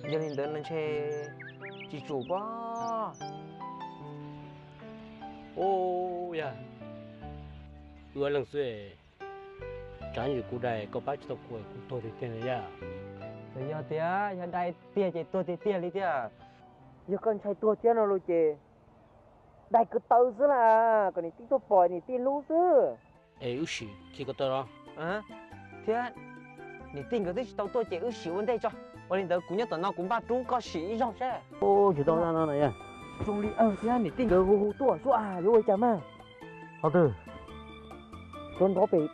giờ nên đến lên xe chỉ chủ quá. Ô ya ưa lần xuề trái như cú đại có bác cho tôi tôi thì tiền này ya Rồi giờ tía giờ đây tia chị tôi tia đi tia giờ con trai tôi tia nó rồi chị đây cứ tao chứ là còn này tí tôi bỏi này tí lú chứ ê ước sĩ khi có tôi đó à thế你定个这是都多节有喜问题做，我领导姑娘等到公爸中高喜一上噻。ô chỉ tao ra này ya中立thế你定个呼多说啊，有我讲嘛，好的中国北，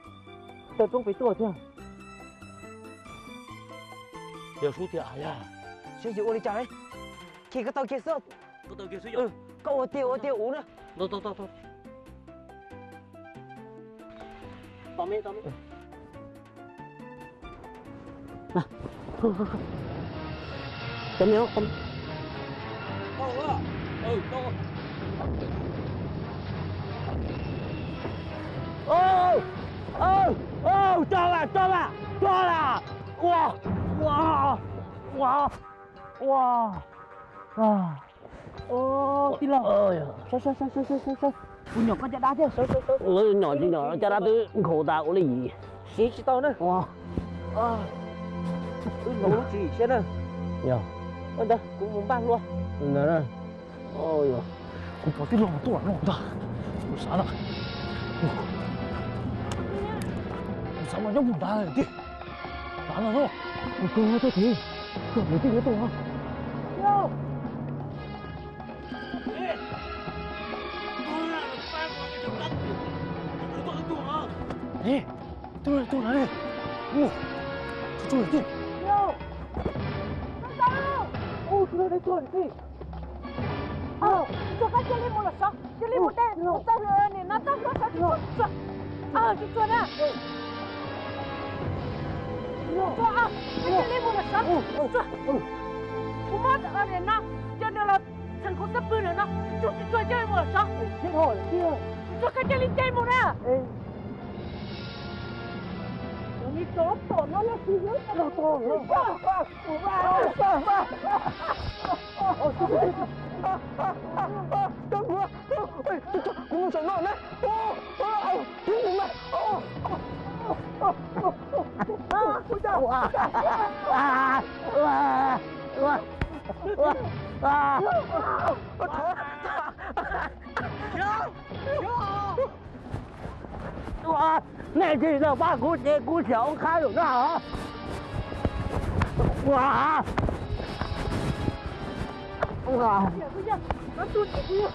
在中北多这样， giờ số tiền ya 所以我嚟讲嘞，去个到结束， có tao kia sử dụng 够我爹五呢， đâu tao mấy nè cái nhớ không đâu á đâu cho là wow ô tí lòng, sao, con nhỏ con chả đá chứ, nhỏ thì nhỏ cho ra tới khổ tạo là gì xí chỉ tao nữa, ngủ chỉ xem nè, nhờ đây cũng muốn ban luôn, nè ôi giời cũng có tí lòng ta sao là sao mà nhóc ta này đi đó là nó cơ tôi thì tưởng mấy cái tổ yo, ê tôi này ô tôi này yo, sao, tôi đây tôi đi. Cho các chơi lên một là sao? Chơi lên một đây, một tay rồi này nó tóc nó sao rồi? Cho nè. Cho chơi lên một là sao? Cũng mất ở này nó, cho nên là thằng con sắp bự nữa nó, cho chơi một là sao? Chết hỏi kia. Cho các chơi lên chơi một nè. Đi chó tổ nó là gì nữa? Nó tổ nó. Cũng sợ nổi đấy. này thì giờ ba cú chéo khai được ra hả wow Nó tuột kia.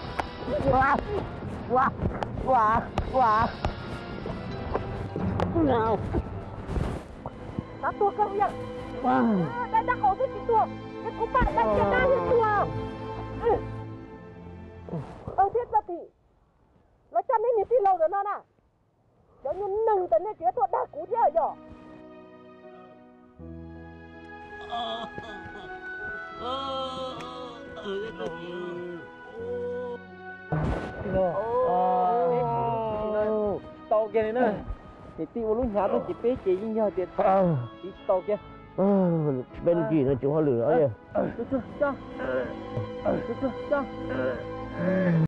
nào Nó tuột không vậy? Đây đã có cái tuột. Cái cú bạn đang chơi đá như tuột. Thiết ra thì nó chăn đến tí lâu rồi nó nè. Nếu như nừng tấn này tía tuột đá cú chứ ở nhỏ. Tàu kia này nữa thì tiêu lúc nhà tôi chỉ bé chỉ nhau tiền đi tàu kia bên gì nó chịu hoa lửa vậy cho